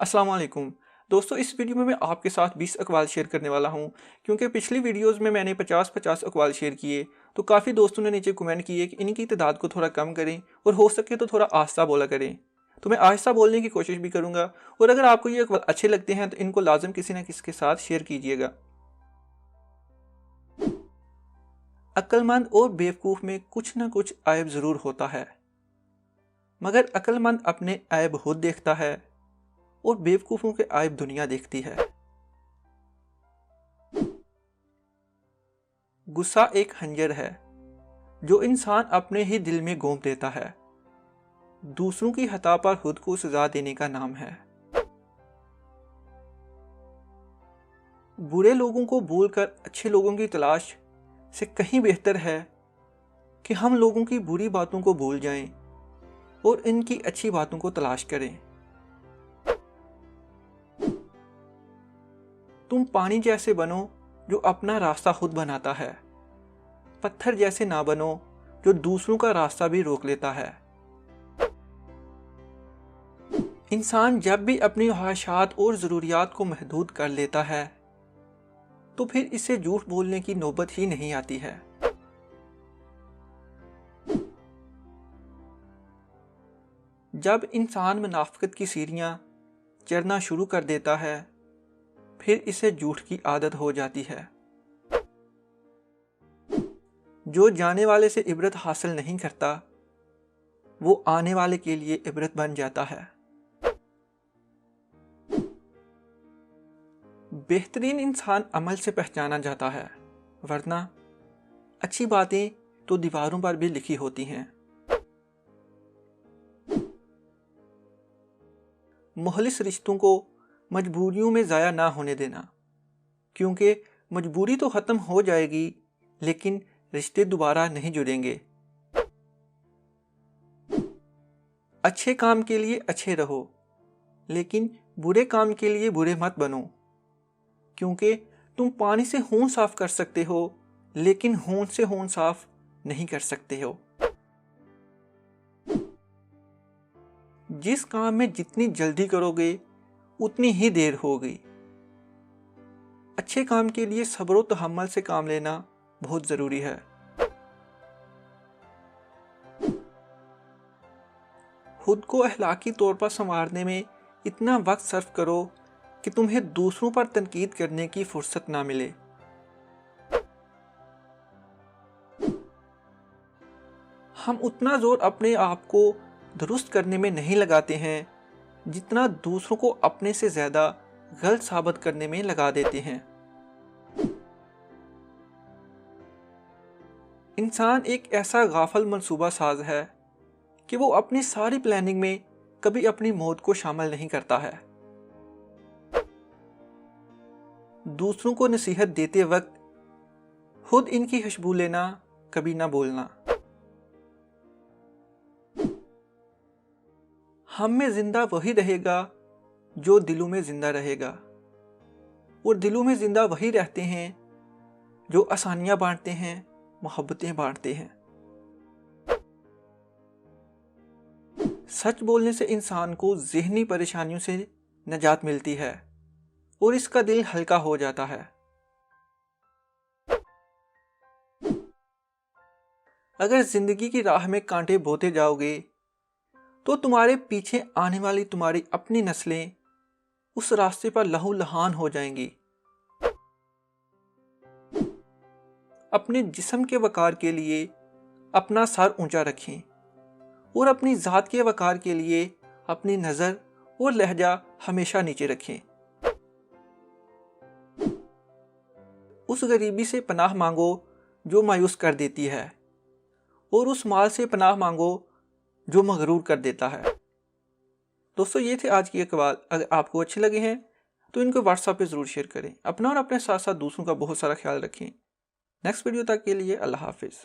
अस्सलाम वालेकुम दोस्तों, इस वीडियो में मैं आपके साथ 20 अक़वाल शेयर करने वाला हूं। क्योंकि पिछली वीडियोस में मैंने 50-50 अक़वाल शेयर किए, तो काफ़ी दोस्तों ने नीचे कमेंट किए कि इनकी तादाद को थोड़ा कम करें और हो सके तो थोड़ा आहिस्ता बोला करें। तो मैं आहिस्ता बोलने की कोशिश भी करूँगा, और अगर आपको ये अक़वाल अच्छे लगते हैं तो इनको लाजम किसी न किसी के साथ शेयर कीजिएगा। अक्लमंद और बेवकूफ़ में कुछ ना कुछ ऐब ज़रूर होता है, मगर अक्लमंद अपने ऐब खुद देखता है और बेवकूफ़ों के ऐब दुनिया देखती है। गुस्सा एक खंजर है जो इंसान अपने ही दिल में घोंप देता है। दूसरों की खता पर खुद को सजा देने का नाम है। बुरे लोगों को भूलकर अच्छे लोगों की तलाश से कहीं बेहतर है कि हम लोगों की बुरी बातों को भूल जाएं और इनकी अच्छी बातों को तलाश करें। तुम पानी जैसे बनो जो अपना रास्ता खुद बनाता है, पत्थर जैसे ना बनो जो दूसरों का रास्ता भी रोक लेता है। इंसान जब भी अपनी ख्वाहिशात और ज़रूरियात को महदूद कर लेता है तो फिर इसे झूठ बोलने की नौबत ही नहीं आती है। जब इंसान मुनाफ़िक़त की सीढ़ियाँ चढ़ना शुरू कर देता है फिर इसे झूठ की आदत हो जाती है। जो जाने वाले से इबरत हासिल नहीं करता वो आने वाले के लिए इबरत बन जाता है। बेहतरीन इंसान अमल से पहचाना जाता है, वरना अच्छी बातें तो दीवारों पर भी लिखी होती हैं। मुखलिस रिश्तों को मजबूरियों में ज़ाया ना होने देना, क्योंकि मजबूरी तो ख़त्म हो जाएगी लेकिन रिश्ते दोबारा नहीं जुड़ेंगे। अच्छे काम के लिए अच्छे रहो, लेकिन बुरे काम के लिए बुरे मत बनो, क्योंकि तुम पानी से खून साफ कर सकते हो लेकिन खून से खून साफ नहीं कर सकते हो। जिस काम में जितनी जल्दी करोगे उतनी ही देर होगी। अच्छे काम के लिए सब्र और तहम्मुल से काम लेना बहुत ज़रूरी है। खुद को अखलाकी तौर पर संवारने में इतना वक्त सर्फ करो कि तुम्हें दूसरों पर तनकीद करने की फुर्सत ना मिले। हम उतना जोर अपने आप को दुरुस्त करने में नहीं लगाते हैं जितना दूसरों को अपने से ज़्यादा गलत साबित करने में लगा देते हैं। इंसान एक ऐसा गाफिल मंसूबा साज है कि वो अपनी सारी प्लानिंग में कभी अपनी मौत को शामिल नहीं करता है। दूसरों को नसीहत देते वक्त खुद इनकी खुशबू लेना कभी ना भूलना। हम में जिंदा वही रहेगा जो दिलों में जिंदा रहेगा, और दिलों में जिंदा वही रहते हैं जो आसानियां बांटते हैं, मोहब्बतें बांटते हैं। सच बोलने से इंसान को ज़हनी परेशानियों से निजात मिलती है और इसका दिल हल्का हो जाता है। अगर जिंदगी की राह में कांटे बोते जाओगे तो तुम्हारे पीछे आने वाली तुम्हारी अपनी नस्लें उस रास्ते पर लहू लहान हो जाएंगी। अपने जिस्म के वकार के लिए अपना सर ऊंचा रखें और अपनी ज़ात के वकार के लिए अपनी नज़र और लहजा हमेशा नीचे रखें। उस गरीबी से पनाह मांगो जो मायूस कर देती है, और उस माल से पनाह मांगो जो मगरूर कर देता है। दोस्तों, ये थे आज की अक़वाल। अगर आपको अच्छे लगे हैं तो इनको व्हाट्सएप पे ज़रूर शेयर करें। अपना और अपने साथ साथ दूसरों का बहुत सारा ख्याल रखें। नेक्स्ट वीडियो तक के लिए अल्लाह हाफिज़।